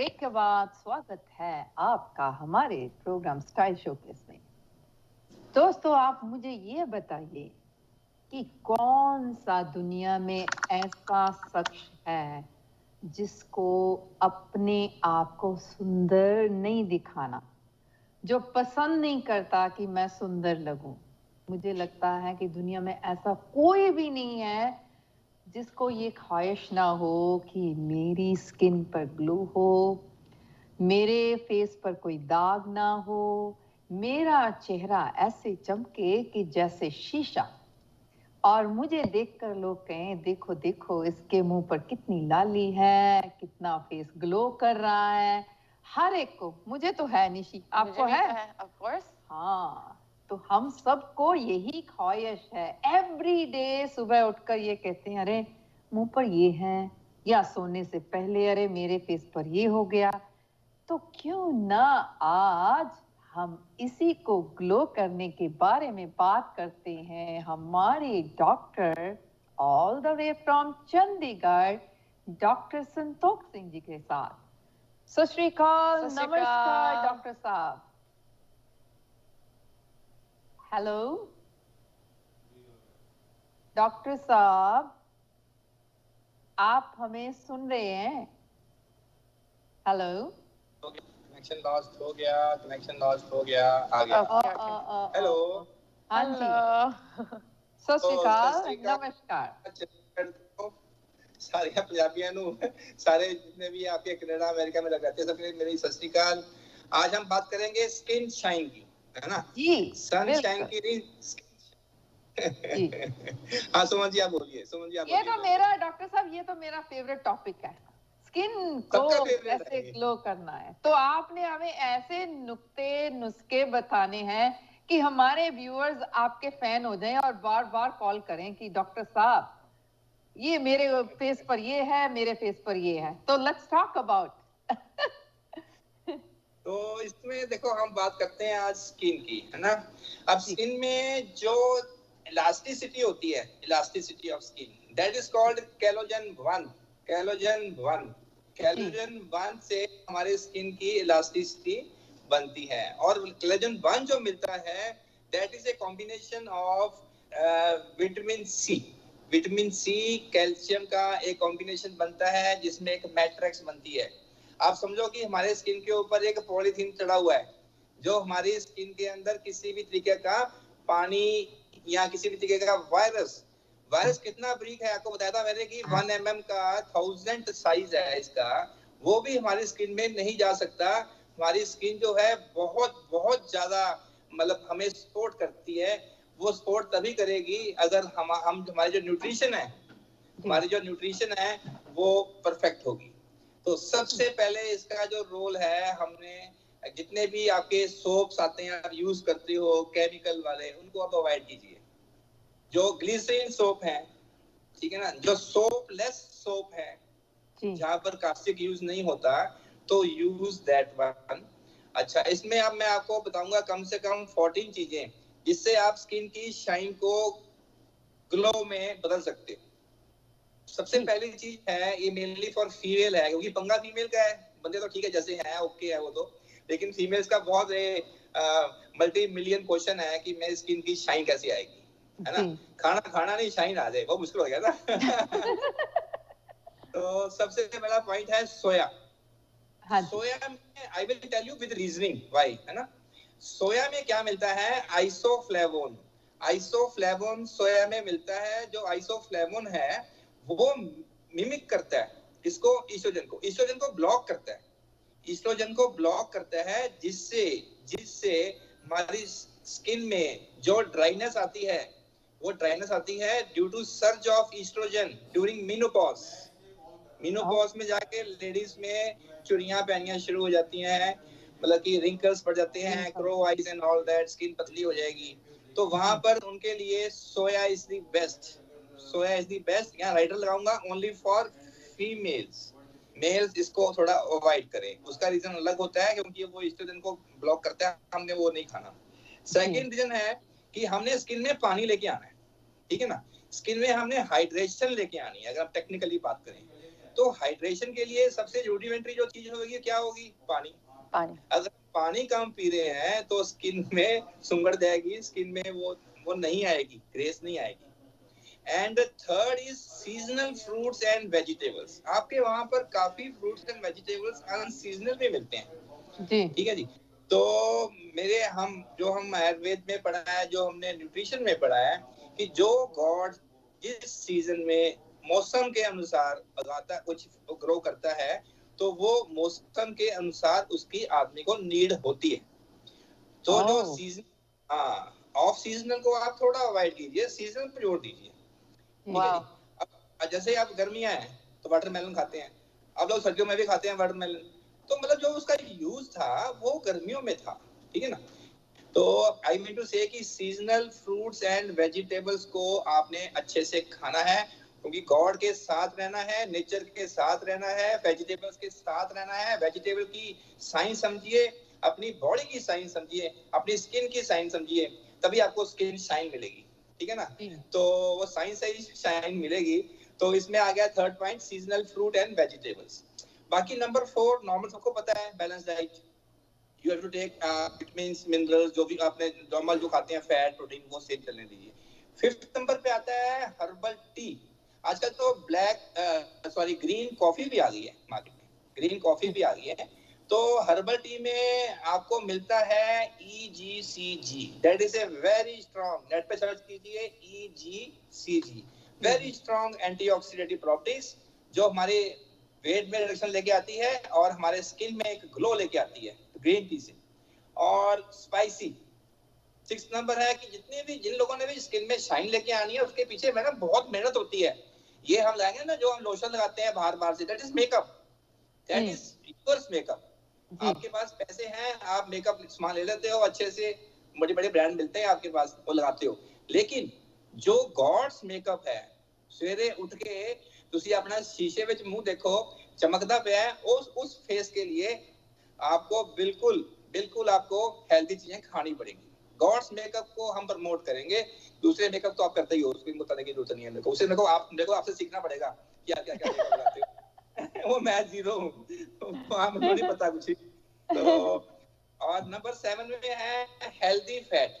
Break के बाद स्वागत है आपका हमारे प्रोग्राम स्टाइल शोकेस में। दोस्तों, आप मुझे ये बताइए कि कौन सा दुनिया में ऐसा शख्स है जिसको अपने आप को सुंदर नहीं दिखाना, जो पसंद नहीं करता कि मैं सुंदर लगूं। मुझे लगता है कि दुनिया में ऐसा कोई भी नहीं है जिसको ये ख्वाहिश ना हो कि मेरी स्किन पर ग्लो हो, मेरे फेस पर कोई दाग ना हो, मेरा चेहरा ऐसे चमके कि जैसे शीशा, और मुझे देखकर लोग कहें देखो देखो इसके मुंह पर कितनी लाली है, कितना फेस ग्लो कर रहा है। हर एक को, मुझे तो है निशी, आपको है? Of course. हाँ, तो हम सबको यही ख्वाहिश है। एवरी डे सुबह उठकर ये कहते हैं अरे मुंह पर ये है, या सोने से पहले अरे मेरे फेस पर ये हो गया। तो क्यों ना आज हम इसी को ग्लो करने के बारे में बात करते हैं हमारे doctor all the way from Chandigarh, doctor Santokh Singh ji के साथ। सत श्री अकाल, नमस्कार डॉक्टर साहब। हेलो डॉक्टर साहब, आप हमें सुन रहे हैं? हेलो, कनेक्शन लॉस्ट हो गया, आ गया। हेलो, हाँ जी, सत श्री अकाल, नमस्कार। सारे पंजाबियों नु, सारे जितने भी आपके कनाडा अमेरिका में लग रहते हैं सबके मेरी सत श्री अकाल। आज हम बात करेंगे स्किन शाइन की, है ना? जी, सनशाइन की नहीं। जी। हाँ सुमन जी आप बोलिए, सुमन जी आप बोलिए। ये तो मेरा डॉक्टर साहब, ये तो मेरा फेवरेट टॉपिक है, स्किन को कैसे ग्लो करना है। तो आपने हमें ऐसे नुस्खे बताने हैं कि हमारे व्यूअर्स आपके फैन हो जाएं और बार बार कॉल करें कि डॉक्टर साहब ये मेरे फेस पर ये है, मेरे फेस पर ये है। तो लेट्स टॉक अबाउट। तो इसमें देखो हम बात करते हैं आज स्किन की, है ना? अब स्किन में जो इलास्टिसिटी होती है, elasticity of skin, that is called collagen 1। Collagen 1 से हमारे स्किन की इलास्टिसिटी बनती है। और कोलेजन 1 जो मिलता है that is a combination of vitamin C calcium का एक कॉम्बिनेशन बनता है जिसमें एक मैट्रिक्स बनती है। आप समझो कि हमारे स्किन के ऊपर एक पॉलीथीन चढ़ा हुआ है जो हमारी स्किन के अंदर किसी भी तरीके का पानी या किसी भी तरीके का वायरस कितना ब्रीक है आपको बताया था मैंने कि 1 mm का 1000 साइज है इसका, वो भी हमारी स्किन में नहीं जा सकता। हमारी स्किन जो है बहुत बहुत ज्यादा मतलब हमें सपोर्ट करती है। वो सपोर्ट तभी करेगी अगर हम हमारी जो न्यूट्रिशन है वो परफेक्ट होगी। तो सबसे पहले इसका जो रोल है, हमने जितने भी आपके सोप्स आते हैं आप यूज करते हो केमिकल वाले, उनको आप अवॉइड कीजिए। जो ग्लिसरीन सोप है, ठीक है ना, जो सोपलेस सोप है जहां पर कास्टिक यूज नहीं होता, तो यूज दैट वन। अच्छा, इसमें अब मैं आपको बताऊंगा कम से कम 14 चीजें जिससे आप स्किन की शाइन को ग्लो में बदल सकते हो। सबसे पहली चीज है, ये मेनली फॉर फीमेल है क्योंकि पंगा फीमेल का है। बंदे तो ठीक है जैसे है ओके है वो तो, लेकिन फीमेल्स का बहुत मल्टी मिलियन क्वेश्चन है कि मेरी स्किन की शाइन कैसे आएगी, है ना? खाना नहीं शाइन आ जाए, बहुत मुश्किल हो गया ना। तो सबसे पहला पॉइंट है सोया। सोया में I will tell you with reasoning why, है ना? सोया में क्या मिलता है? आइसोफ्लेवोन सोया में मिलता है। जो आइसोफ्लेवोन है वो मिमिक करता है इसको, ईस्ट्रोजन को ब्लॉक करता है जिससे हमारी स्किन में जो ड्राइनेस आती है वो ड्राइनेस आती है due to surge of oestrogen during menopause में जाके लेडीज में चुड़ियां पहनना शुरू हो जाती हैं, मतलब कि रिंकल्स पड़ जाते हैं, crow eyes and all that, skin पतली हो जाएगी। तो वहां पर उनके लिए सोया इज द बेस्ट। यहाँ राइटर लगाऊंगा ओनली फॉर फीमेल्स। मेल्स इसको थोड़ा अवॉइड करें, उसका रीजन अलग होता है क्योंकि वो ईस्ट्रोजन को ब्लॉक करता है, हमने वो नहीं खाना। सेकंड रीजन है कि हमने स्किन में पानी लेके आना है, ठीक है ना? स्किन में हमने हाइड्रेशन लेके आनी है। अगर आप टेक्निकली बात करें तो हाइड्रेशन के लिए सबसे रूडिमेंट्री जो चीज होगी क्या होगी? पानी। अगर पानी कम पी रहे हैं तो स्किन में सुंगड़ जाएगी, स्किन में वो नहीं आएगी, ग्रेस नहीं आएगी। And third is seasonal fruits and vegetables. आपके वहां पर काफी फ्रूट्स एंड वेजिटेबल्स अनसीजनल भी मिलते हैं जी, ठीक है जी। तो हम आयुर्वेद में पढ़ा है, जो हमने न्यूट्रिशन में पढ़ा है कि जो गॉड जिस सीजन में मौसम के अनुसार लगाता कुछ ग्रो करता है, तो वो मौसम के अनुसार उसकी आदमी को नीड होती है। तो जो सीजन ऑफ सीजनल को आप थोड़ा अवॉइड कीजिए, सीजनल पर जोर दीजिए। अब जैसे आप गर्मियां हैं तो वाटरमेलन खाते हैं, अब लोग सर्दियों में भी खाते हैं वाटरमेलन, तो मतलब जो उसका यूज था वो गर्मियों में था, ठीक है ना। तो आई मीन टू से कि सीजनल फ्रूट्स एंड वेजिटेबल्स को आपने अच्छे से खाना है, क्योंकि गॉड के साथ रहना है, नेचर के साथ रहना है, वेजिटेबल्स के साथ रहना है। वेजिटेबल की साइंस समझिए, अपनी बॉडी की साइंस समझिए, अपनी स्किन की साइंस समझिए, तभी आपको स्किन शाइन मिलेगी, ठीक है ना। तो वो साइंस से ही शाइन मिलेगी। तो इसमें आ गया third point, seasonal fruit and vegetables. बाकी नंबर 4 नॉर्मल सबको पता है, balance diet. You have to take vitamins, minerals, जो भी आपने नॉर्मल जो खाते हैं, फैट, प्रोटीन, वो सेव चलने दीजिए। 5th नंबर पे आता है हर्बल टी। आजकल तो ग्रीन कॉफी भी आ गई है मार्केट में, ग्रीन कॉफी भी आ गई है। तो हर्बल टी में आपको मिलता है EGCG, that is a very strong, net पे सर्च कीजिए EGCG, वेरी स्ट्रॉन्ग एंटीऑक्सीडेंटिव प्रॉपर्टीज, जो हमारे वेट में रिडक्शन लेके आती है और हमारे स्किन में एक ग्लो लेके आती है ग्रीन टी से। और स्पाइसी 6 नंबर है कि जिन लोगों ने भी स्किन में शाइन लेके आनी है, उसके पीछे मैडम बहुत मेहनत होती है। ये हम लगाएंगे ना, जो हम लोशन लगाते हैं बाहर से, that is makeup, that is reverse makeup. आपके पास पैसे हैं, आप मेकअप सामान ले लेते हो अच्छे से, बड़े बड़े ब्रांड मिलते हैं आपके पास, वो लगाते हो। लेकिन जो गॉड्स मेकअप है, सवेरे उठ के तुसी अपना शीशे में मुंह देखो, चमकदा पे है, उस फेस के लिए आपको बिल्कुल आपको हेल्दी चीजें खानी पड़ेगी। गॉड्स मेकअप को हम प्रमोट करेंगे, दूसरे मेकअप तो आप करते ही हो, उसको बताने की जरूरत नहीं है मेरे को। उसे मेरे को आपसे सीखना पड़ेगा कि आप क्या क्या मेकअप लगाते हो। वो मैं जीरो हूँ, मुझे नहीं पता कुछ। तो और नंबर 7 में है हेल्दी फैट।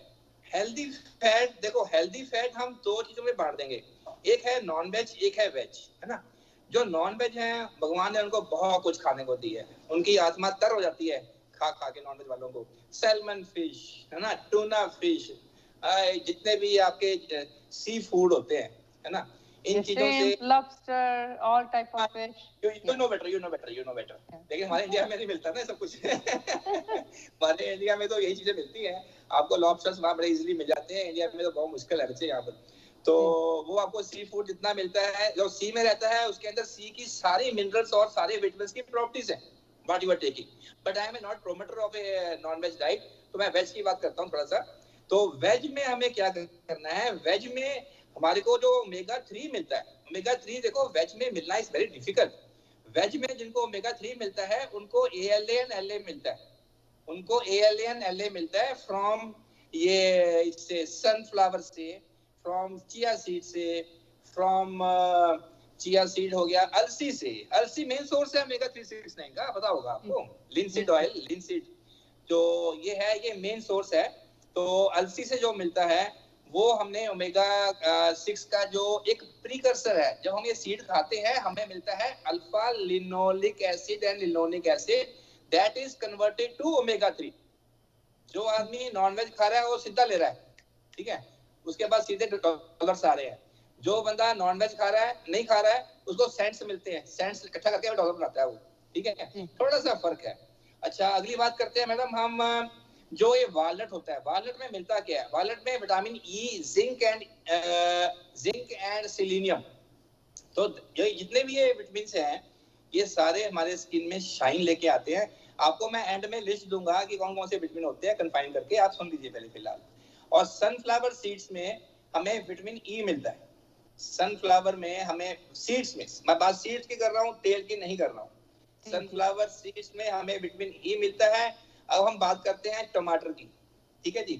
हेल्दी फैट, देखो हेल्दी फैट हम 2 चीजों में बांट देंगे, एक है नॉन वेज, एक है वेज, है ना। जो नॉन वेज है, भगवान ने उनको बहुत कुछ खाने को दी है, उनकी आत्मा तर हो जाती है खा के नॉन वेज वालों को। सैल्मन फिश, है ना, टूना फिश, जितने भी आपके सी फूड होते हैं, है ना, इन चीजों से, lobster, all type of fish, you know better. लेकिन हमारे इंडिया में नहीं मिलता ना सब कुछ। हमारे इंडिया में तो यही चीजें मिलती हैं, आपको लॉबस्टर्स वहां बड़े इजीली मिल जाते हैं, इंडिया में तो बहुत मुश्किल है बच्चे यहाँ पर। तो वो आपको सी फूड जितना मिलता है, जो सी में रहता है, उसके अंदर सी की सारी मिनरल्स और सारे विटामिन्स की प्रॉपर्टीज है, what you are taking. But I am not promoter of a non veg diet, तो मैं वेज की बात करता हूँ थोड़ा सा। तो वेज में हमें क्या करना है, वेज में हमारे को जो ओमेगा 3 मिलता है, ओमेगा 3 देखो वेज में मिलना इज वेरी डिफिकल्ट। वेज में जिनको ओमेगा 3 मिलता है, उनको ALA एंड LA मिलता है, उनको ALA एंड LA मिलता है फ्रॉम ये इससे सनफ्लावर से, फ्रॉम चिया सीड से, फ्रॉम चिया सीड हो गया, अलसी से। अलसी मेन सोर्स है ओमेगा 369 का, पता होगा आपको। लिनसीड ऑयल, लिनसीड जो ये है, ये मेन सोर्स है। तो अलसी से जो मिलता है वो हमने ओमेगा 6 का जो एक प्रीकर्सर है, जब हम ये सीड खाते हैं हमें मिलता है alpha linoleic acid and linoleic acid, that is converted to omega 3। जो आदमी नॉनवेज खा रहा है वो सीधा ले रहा है, ठीक है, उसके बाद सीधे डॉलर्स आ रहे हैं। जो बंदा नॉनवेज खा रहा है, नहीं खा रहा है, उसको सेंट्स मिलते हैं, सेंट्स इकट्ठा करके डॉलर बनाता है वो, ठीक है, थोड़ा सा फर्क है। अच्छा, अगली बात करते हैं मैडम हम, जो ये वालनट होता है, वालनट में मिलता क्या है? वालनट में vitamin E, zinc and selenium. तो ये जितने भी ये विटामिन हैं, ये सारे हमारे स्किन में शाइन लेके आते हैं। आपको मैं एंड में लिस्ट दूंगा कि कौन कौन से विटामिन होते हैं, कंफाइन करके आप सुन लीजिए पहले फिलहाल। और सनफ्लावर सीड्स में हमें विटामिन E मिलता है। सनफ्लावर में हमें सीड्स में, मैं बात सीड्स की कर रहा हूँ, तेल की नहीं कर रहा हूँ। सनफ्लावर सीड्स में हमें विटामिन E मिलता है। अब हम बात करते हैं टमाटर की, ठीक है जी।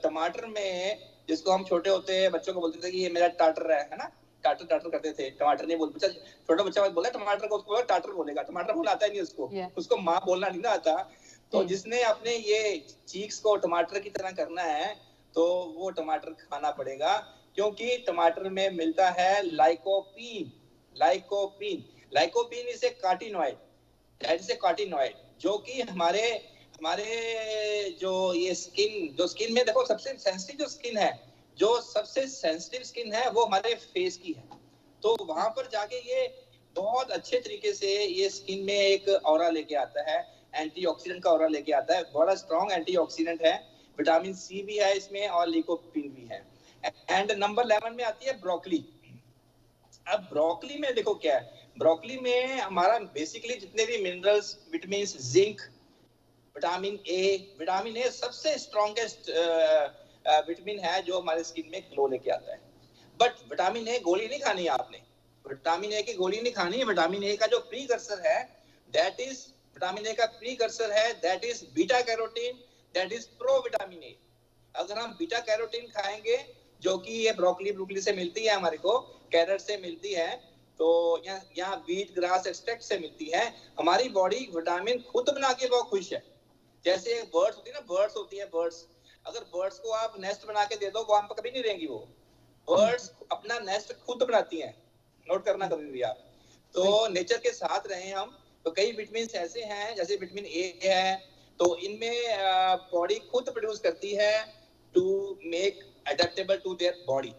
टमाटर में, जिसको हम छोटे होते हैं बच्चों को बोलते थे कि ये मेरा टाटर है ना, टाटर टाटर करते थे, टमाटर नहीं बोलते, छोटा बच्चा बोला टमाटर को, उसको टाटर बोलेगा, टमाटर बोलना आता ही नहीं उसको, उसको माँ बोलना नहीं ना आता। तो जिसने अपने ये चीक्स को टमाटर की तरह करना है तो वो टमाटर खाना पड़ेगा, क्योंकि टमाटर में मिलता है lycopene. Lycopene is a carotenoid, that is a carotenoid, जो कि हमारे जो ये स्किन में देखो, सबसे सेंसिटिव जो स्किन है, जो सबसे सेंसिटिव स्किन है वो हमारे फेस की है। तो वहां पर जाके ये बहुत अच्छे तरीके से ये स्किन में एक ऑरा लेके आता है, एंटीऑक्सीडेंट का ऑरा लेके आता है, बड़ा स्ट्रॉन्ग एंटीऑक्सीडेंट है, विटामिन सी भी है इसमें और लिकोपिन भी है। एंड नंबर 11 में आती है ब्रोकली। अब ब्रोकली में देखो क्या है, ब्रोकली में हमारा बेसिकली जितने भी minerals, vitamin, zinc, vitamin A सबसे स्ट्रॉन्गेस्ट विटामिन है जो हमारे स्किन में ग्लो लेके आता है। बट विटामिन ए गोली नहीं खानी है आपने, विटामिन ए की गोली नहीं खानी है। विटामिन ए का जो प्रीकर्सर है दैट इज, विटामिन ए का प्रीकर्सर है that is beta carotene, that is pro vitamin A. अगर हम बीटा कैरोटीन खाएंगे, जो कि ये ब्रोकली से मिलती है हमारे को, कैरेट से मिलती है, तो यहाँ व्हीट ग्रास एक्सट्रैक्ट से मिलती है, हमारी बॉडी विटामिन खुद बना के बहुत खुश है। जैसे बर्ड्स होती है ना, बर्ड्स होती है, बर्ड्स, अगर बर्ड्स को आप नेस्ट बना के दे दो, वो हम कभी नहीं रहेंगी। वो बर्ड्स अपना नेस्ट खुद बनाती हैं, नोट करना कभी भी आप। तो नेचर के साथ रहे हम। तो कई विटामिन ऐसे हैं, जैसे विटामिन ए है, तो इनमें बॉडी खुद प्रोड्यूस करती है to make adaptable to their body.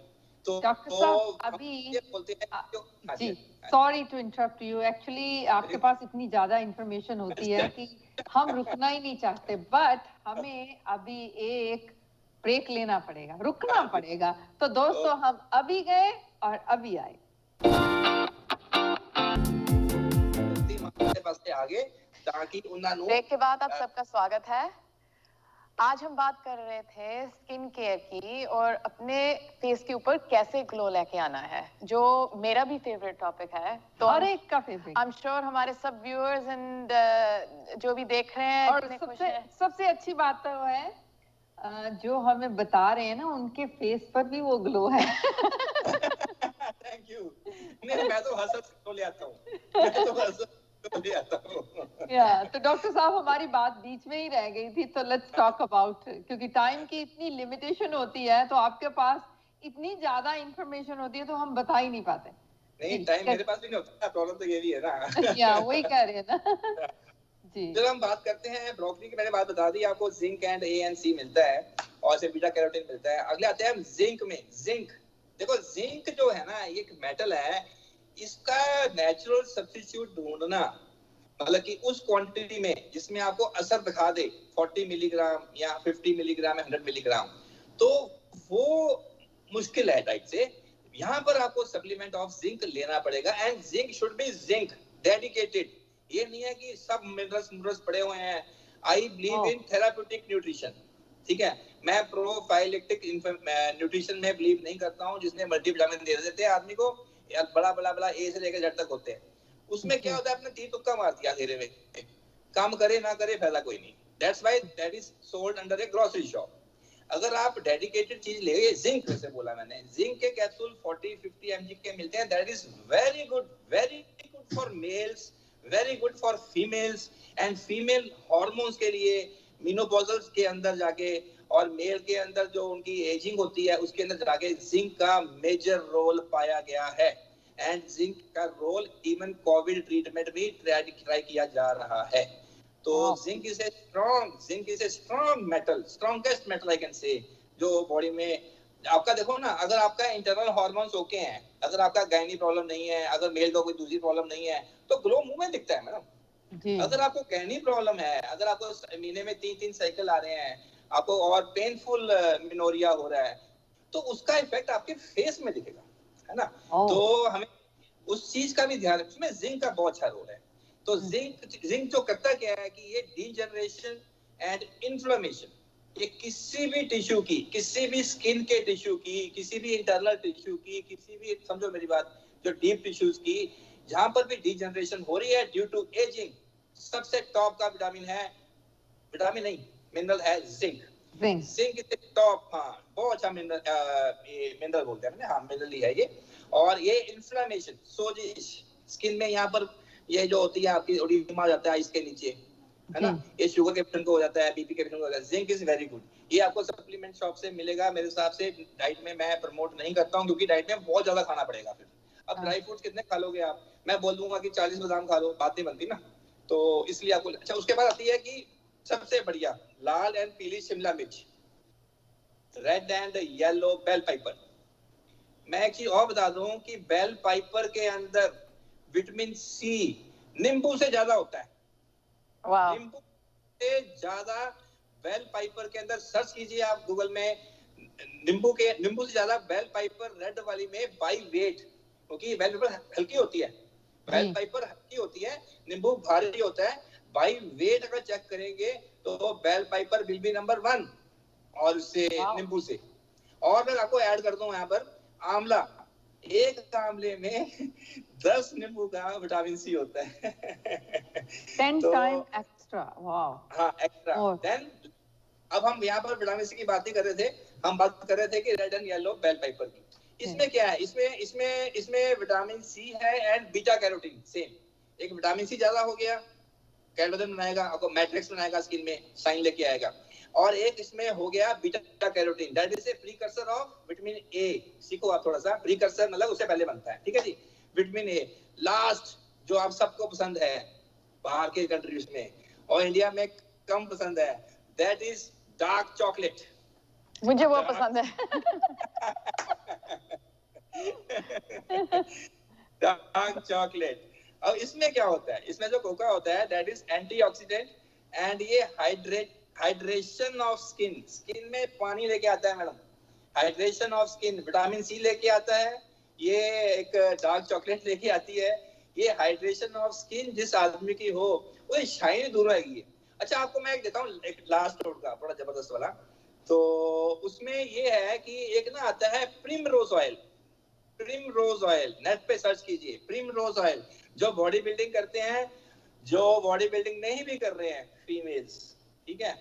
तो डॉक्टर साहब अभी बोलते हैं जी, sorry to interrupt you, actually आपके पास इतनी ज्यादा इंफॉर्मेशन होती है कि हम रुकना ही नहीं चाहते, बट हमें अभी एक ब्रेक लेना पड़ेगा, रुकना पड़ेगा। तो दोस्तों हम अभी गए और अभी आए। आगे ताकि ब्रेक के बाद आप सबका स्वागत है। आज हम बात कर रहे थे स्किन केयर की और अपने फेस के ऊपर कैसे ग्लो लेके आना है, जो मेरा भी फेवरेट टॉपिक है। तो और एक का फेवरेट, आई एम श्योर हमारे सब व्यूअर्स एंड जो भी देख रहे हैं, और सबसे अच्छी बात तो है जो हमें बता रहे हैं ना, उनके फेस पर भी वो ग्लो है। Thank you. नहीं, मैं तो हंस तो ले आता हूँ, तो डॉक्टर साहब हमारी बात बीच में ही रह गई थी, तो लेट्स टॉक अबाउट, क्योंकि टाइम की इतनी लिमिटेशन होती है, तो आपके पास इतनी ज्यादा इंफॉर्मेशन होती है तो हम बता ही नहीं पाते। नहीं, टाइम मेरे पास भी नहीं होता, प्रॉब्लम तो ये भी है ना। या वही कह रहे हैं ना। जी, जब हम बात करते हैं ब्रोकली की, मैंने बात बता दी आपको, जिंक एंड ए एंड सी मिलता है और से बीटा कैरोटीन मिलता है। अगले आते हैं हम जिंक में। जिंक देखो, जिंक जो है ना, ये एक मेटल है, इसका नेचुरल सब्स्टिट्यूट ढूंढना, मतलब कि उस क्वांटिटी में जिसमें आपको असर दिखा दे, 40 मिलीग्राम या 50 मिलीग्राम या 100 मिलीग्राम, तो वो मुश्किल है टाइप से। यहाँ पर आपको सप्लीमेंट ऑफ जिंक लेना पड़ेगा, and zinc should be zinc dedicated. ये नहीं है कि सब मिनरल्स पड़े हुए हैं। I believe in therapeutic nutrition, ठीक है। मैं प्रोफाइलेक्टिक न्यूट्रिशन में बिलीव नहीं करता हूँ, जिसमें मल्टीविटामिन दे देते हैं आदमी को, बड़ा ए से लेकर जेड तक होते हैं। उसमें क्या होता है, अपने तीर तुक्का मार दिया घेरे में, काम करे ना करे फायदा कोई नहीं। That's why that is sold under A grocery shop. अगर आप डेडिकेटेड चीज ले, जिंक जैसे बोला मैंने, जिंक के कैप्सूल 40-50 mg के मिलते हैं, that is very good for mails, very good for females, and female hormones के लिए, मेनोपॉजल के अंदर जाके, और मेल के अंदर जो उनकी एजिंग होती है उसके अंदर जाके जिंक का मेजर रोल पाया गया है। एंड जिंक का रोल इवन कोविड ट्रीटमेंट भी ट्राई किया जा रहा है। तो zinc is a strong metal, strongest metal I can say, जो बॉडी में आपका देखो ना, अगर आपका इंटरनल हार्मोन्स ओके हैं, अगर आपका गायनी प्रॉब्लम नहीं है, अगर मेल को कोई दूसरी प्रॉब्लम नहीं है, तो ग्लो मुंह में दिखता है मैडम। अगर आपको गायनी प्रॉब्लम है, अगर आपको महीने में 3-3 साइकिल आ रहे हैं, आपको और पेनफुल मिनोरिया हो रहा है, तो उसका इफेक्ट आपके फेस में दिखेगा, है ना। तो हमें उस चीज का भी ध्यान, उसमें जिंक का बहुत अच्छा रोल है। तो जिंक जो करता क्या है कि ये डीजनरेशन एंड इन्फ्लेमेशन, ये किसी भी टिश्यू की, किसी भी स्किन के टिश्यू की, किसी भी इंटरनल टिश्यू की, किसी भी, समझो मेरी बात, जो डीप टिश्यूज की, जहां पर भी डीजनरेशन हो रही है ड्यू टू एजिंग, सबसे टॉप का विटामिन नहीं मिनरल है जिंक। जिंक इज टॉप, हाँ, बहुत अच्छा मिनरल बोलते हैं, हाँ, मिनरल ही है ये। और ये इन्फ्लेमेशन, सोजिश, स्किन में यहाँ पर ये जो होती है आपकी ओडिमा आ जाता है इसके नीचे, है ना, ये शुगर के पेशेंट को हो जाता है, बीपी के पेशेंट को हो जाता है। जिंक इज वेरी गुड, ये आपको सप्लीमेंट शॉप से मिलेगा। मेरे हिसाब से डाइट में मैं प्रमोट नहीं करता हूँ, क्योंकि डाइट में बहुत ज्यादा खाना पड़ेगा फिर। अब ड्राई फ्रूट्स कितने खा लोगे आप? मैं बोल दूंगा कि 40 बादाम खा लो, बात नहीं बनती ना, तो इसलिए आपको। अच्छा, उसके बाद आती है कि सबसे बढ़िया लाल एंड पीली शिमला मिर्च, red and yellow bell pepper. मैं एक चीज और बता दूं कि बेल पाइपर के अंदर विटामिन सी नींबू से ज्यादा होता है। नींबू से ज्यादा बेल पाइपर के अंदर, सर्च कीजिए आप गूगल में, नींबू से ज्यादा बेल पाइपर रेड वाली में बाई वेट, क्योंकि बेल पाइपर हल्की होती है, बेल पाइपर हल्की होती है, नींबू भारी होता है। बाई वेट अगर चेक करेंगे तो bell pepper will be number 1 और उससे नींबू से। और मैं आपको ऐड कर दूं यहाँ पर आंवला, एक आंवले में 10 नींबू का विटामिन सी होता है। 10 टाइम एक्स्ट्रा। वाओ। हाँ, एक्स्ट्रा। देन अब हम यहाँ पर विटामिन सी की बात ही कर रहे थे, हम बात कर रहे थे कि red and yellow bell pepper की। इसमें क्या है, इसमें विटामिन सी है एंड बीटा कैरोटीन सेम। एक विटामिन सी ज्यादा हो गया, कैल्शियम बनाएगा, आपको मैट्रिक्स बनाएगा, स्किन में शाइन लेके आएगा। और एक इसमें हो गया beta carotene, that is A precursor of vitamin A. सीखो आप थोड़ा सा, प्रीकर्सर मतलब उससे पहले बनता है, ठीक है जी, विटामिन ए। लास्ट जो आप सबको पसंद है बाहर के कंट्रीज में और इंडिया में कम पसंद है, दैट इज डार्क चॉकलेट। मुझे वो पसंद है। Dark chocolate. अब इसमें क्या होता है, इसमें जो कोका होता है दैट इज एंटीऑक्सीडेंट एंड ये हाइड्रेशन ऑफ स्किन, स्किन में पानी लेके आता है madam, hydration of skin, vitamin C लेके आता है, ये एक डार्क चॉकलेट लेके आती है। ये हाइड्रेशन ऑफ स्किन जिस आदमी की हो वो शाइन दूर रहेगी। अच्छा, आपको मैं एक देता हूँ एक लास्ट रोड का बड़ा जबरदस्त वाला, तो उसमें ये है कि एक ना आता है primrose oil. Primrose oil net पे सर्च कीजिए, प्रिमरोज ऑयल। जो बॉडी बिल्डिंग करते हैं, जो बॉडी बिल्डिंग नहीं भी कर रहे हैं फीमेल्स, ठीक है,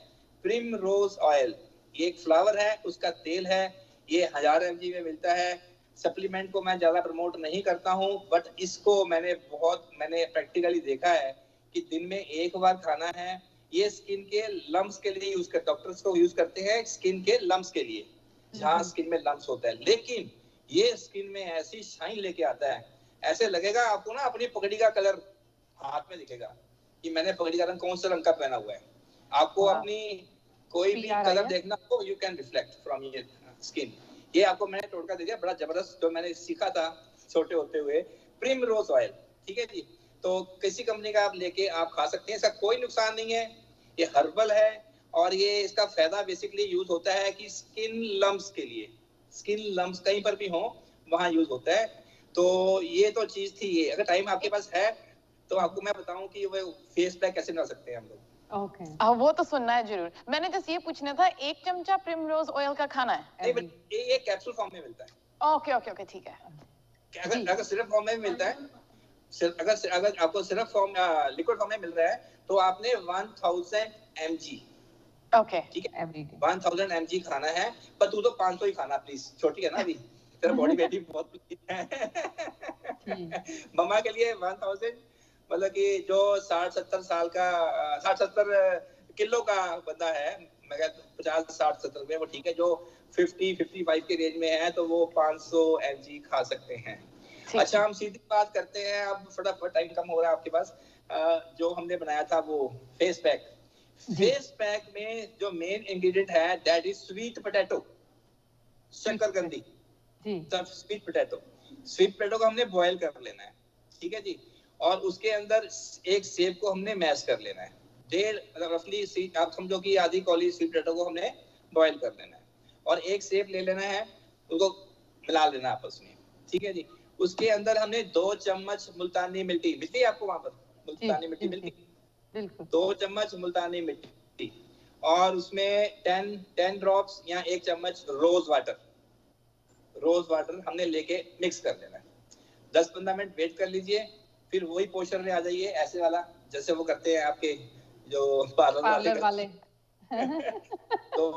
प्रिमरोज ऑयल ये एक फ्लावर है, उसका तेल है, ये 1000 mg में मिलता है। सप्लीमेंट को मैं ज्यादा प्रमोट नहीं करता हूँ, बट इसको मैंने प्रैक्टिकली देखा है कि दिन में एक बार खाना है। ये स्किन के लम्स के लिए यूज कर, डॉक्टर्स को यूज करते हैं स्किन के लम्स के लिए, जहाँ स्किन में लम्स होता है, लेकिन ये स्किन में ऐसी शाइन लेके आता है, ऐसे लगेगा आपको ना अपनी पगड़ी का कलर हाथ में दिखेगा कि मैंने पगड़ी का रंग कौन सा रंग का पहना हुआ है। आपको अपनी कोई भी कलर देखना हो, you can reflect from your skin. ये आपको मैंने टोटका दे दिया बड़ा जबरदस्त, जो मैंने सीखा था छोटे होते हुए, प्रिमरोज ऑयल, ठीक है जी। तो किसी कंपनी का आप लेके आप खा सकते हैं, इसका कोई नुकसान नहीं है, ये हर्बल है और ये इसका फायदा बेसिकली यूज होता है कि स्किन लम्स के लिए, स्किन लम्स कहीं पर भी हो वहां यूज होता है। तो ये तो चीज थी ये। अगर टाइम आपके पास है तो आपको मैं बताऊं कि वो फेस पैक कैसे बना सकते हैं हम लोग। ओके, वो तो सुनना है जरूर। मैंने जस्ट ये पूछना था, 1 चमचा प्रिमरोज ऑयल का खाना है? नहीं, ये कैप्सूल फॉर्म में मिलता है। ओके ओके ओके, ठीक है। अगर सिरप फॉर्म में मिलता है, अगर आपको सिरप फॉर्म लिक्विड फॉर्म में मिल रहा है तो आपने 1000 mg, ओके, ठीक है, 1000 mg खाना है। पर तू तो 500 ही खाना प्लीज, छोटी है ना अभी, तेरा बॉडी वेट भी बहुत है। मम्मा के लिए 1000 मतलब कि जो 60-70 साल का 60-70 किलो का बंदा है, मैं कहता 50-60-70 में वो ठीक है, जो 50-55 के रेंज में है तो वो 500 mg खा सकते हैं। अच्छा, हम सीधी बात करते हैं, अब फटाफट टाइम कम हो रहा है आपके पास। जो हमने बनाया था वो फेस पैक, फेस पैक में जो मेन इंग्रेडिएंट है दैट इज स्वीट पोटैटो, शकरकंदी, स्वीट पोटैटो। स्वीट पोटैटो को हमने बॉयल कर लेना है, ठीक है जी, और उसके अंदर एक सेब को हमने मैश कर लेना है, रफली आप समझो कि आधी कौली स्वीट पोटैटो को हमने बॉयल कर लेना है, और एक सेब ले लेना है, उसको मिला लेना आपस में, ठीक है जी। उसके अंदर हमने 2 चम्मच मुल्तानी मिट्टी, मिलती है आपको वहां पर मुल्तानी मिट्टी मिलती है, बिल्कुल 2 चम्मच मुल्तानी मिट्टी, और उसमें 10 ड्रॉप्स या 1 चम्मच रोज वाटर हमने लेके मिक्स कर लेना है। 10-15 मिनट वेट कर लीजिए, फिर वही पोस्चर में आ जाइए ऐसे वाला, जैसे वो करते हैं आपके जो पार्लर वाले। तो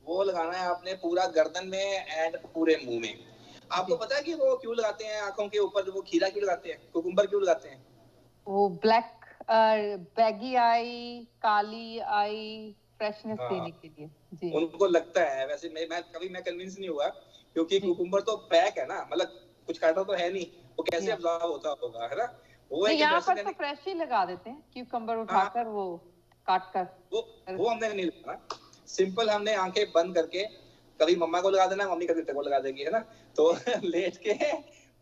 वो लगाना है आपने पूरा गर्दन में एंड पूरे मुंह में। आपको पता है कि वो क्यों लगाते हैं आंखों के ऊपर, वो खीरा क्यों लगाते हैं, कुकुम्बर क्यों लगाते हैं? वो ब्लैक बैगी आई, काली आई, फ्रेशनेस देने के लिए जी। उनको लगता है, वैसे मैं कभी कन्विंस नहीं हुआ, क्योंकि कुकुम्बर तो पैक है ना, मतलब कुछ काटा तो है नहीं, वो कैसे अब्जॉर्ब होता होगा, है ना? वो है कि यहाँ पर तो फ्रेश ही लगा देते हैं, क्यूकम्बर उठाकर वो काट कर, वो हमने नहीं लगाना, सिंपल हमने आंखें बंद करके, कभी मम्मा को लगा देना, मम्मी कभी तेरे को लगा देगी, है ना? तो लेट के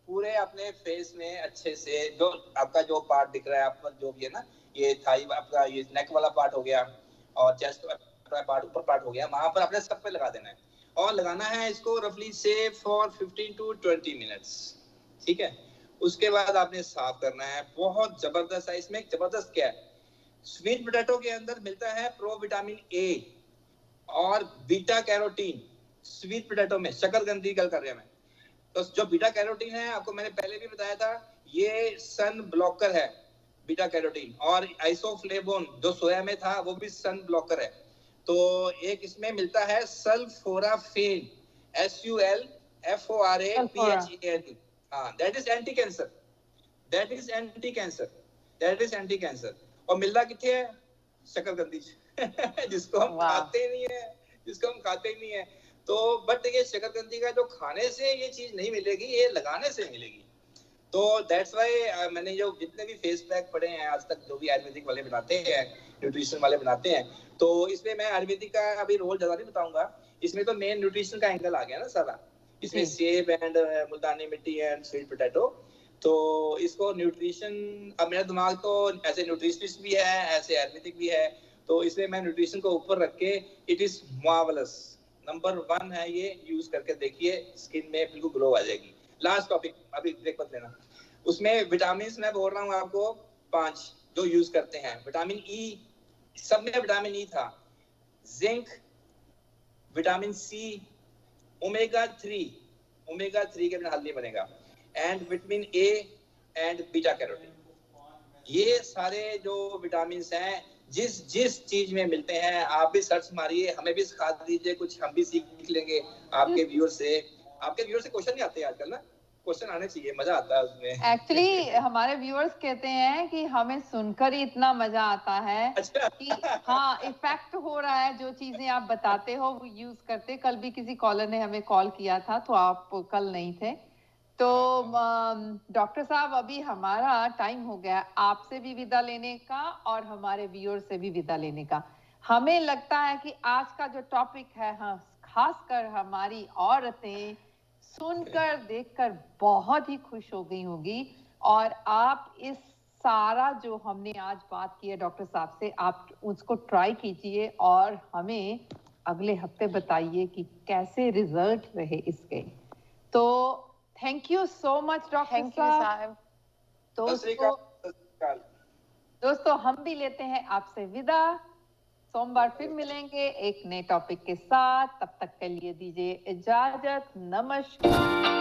पूरे अपने फेस में अच्छे से, जो आपका जो पार्ट दिख रहा है आपका जो भी है ना, ये थाई आपका, ये नेक वाला पार्ट हो गया और चेस्ट पार्ट, ऊपर पार्ट हो गया, वहां पर अपने सब पे लगा देना है और लगाना है इसको रफली से फॉर 15 to 20 मिनट्स, ठीक है? उसके बाद आपने साफ करना है। बहुत जबरदस्त है, इसमें जबरदस्त क्या है, स्वीट पोटैटो के अंदर मिलता है प्रो विटामिन ए और बीटा कैरोटीन। स्वीट पोटैटो में, शकरकंदी की गल कर रहे हैं मैं, तो जो बीटा कैरोटीन है आपको मैंने पहले भी बताया था, ये सन ब्लॉकर है बीटा कैरोटीन, और आइसोफ्लेवोन जो सोया में था वो भी सन ब्लॉकर है। तो एक इसमें मिलता है सल्फोराफेन, SULFORAPHEN, हाँ, that is anti cancer, that is anti cancer, that is anti cancer. और मिलता किथे है? शकरकंदी जिसको हम खाते नहीं है, जिसको हम खाते नहीं है। तो बट ये शकरकंदी का जो खाने से ये चीज नहीं मिलेगी, ये लगाने से मिलेगी। तो दैट्स व्हाई मैंने जो जितने भी फेस पैक पढ़े हैं आज तक, जो भी आयुर्वेदिक वाले बनाते हैं, न्यूट्रिशन वाले बनाते हैं, तो इसमें मैं आयुर्वेदिक का अभी रोल ज्यादा नहीं बताऊंगा, इसमें तो मेन न्यूट्रिशन का एंगल आ गया ना सारा, इसमें सेब एंड मुल्तानी मिट्टी एंड स्वीट पोटैटो। तो इसको न्यूट्रिशन, अब मेरा दिमाग तो ऐसे न्यूट्रिशनिस्ट भी है, ऐसे आयुर्वेदिक भी है, तो इसलिए मैं न्यूट्रिशन को ऊपर रख के, इट इज मार्वलस, नंबर 1 है ये, यूज करके देखिए, स्किन में बिल्कुल ग्लो आ जाएगी। लास्ट टॉपिक, अभी ब्रेक मत लेना, उसमें विटामिन मैं बोल रहा हूँ आपको 5 जो यूज करते हैं। विटामिन ई, सब में विटामिन ई था, जिंक, विटामिन सी, ओमेगा 3 के बिना हल नहीं बनेगा, and vitamin A and beta carotene. ये सारे जो विटामिन हैं जिस चीज में मिलते हैं, आप भी सर्च मारिए, हमें भी सिखा दीजिए कुछ, हम भी सीख लेंगे आपके व्यूअर से। आपके व्यूअर से क्वेश्चन नहीं आते आजकल ना, क्वेश्चन आने चाहिए, मजा आता है उसमें। एक्चुअली हमारे व्यूअर्स कहते हैं कि हमें सुनकर ही इतना मजा आता है कि हाँ, इफेक्ट हो रहा है, जो चीजें आप बताते हो वो यूज करते। कल भी किसी कॉलर ने हमें कॉल किया था, तो आप कल नहीं थे। तो डॉक्टर साहब, अभी हमारा टाइम हो गया आपसे भी विदा लेने का और हमारे व्यूअर से भी विदा लेने का। हमें लगता है कि आज का जो टॉपिक है, हाँ, खासकर हमारी औरतें सुनकर देखकर बहुत ही खुश हो गई होगी। और आप इस सारा जो हमने आज बात की है डॉक्टर साहब से, आप उसको ट्राई कीजिए और हमें अगले हफ्ते बताइए कि कैसे रिजल्ट रहे इसके। तो thank you so much doctor साहब। दोस्तों हम भी लेते हैं आपसे विदा, सोमवार फिर मिलेंगे एक नए टॉपिक के साथ। तब तक के लिए दीजिए इजाजत, नमस्कार।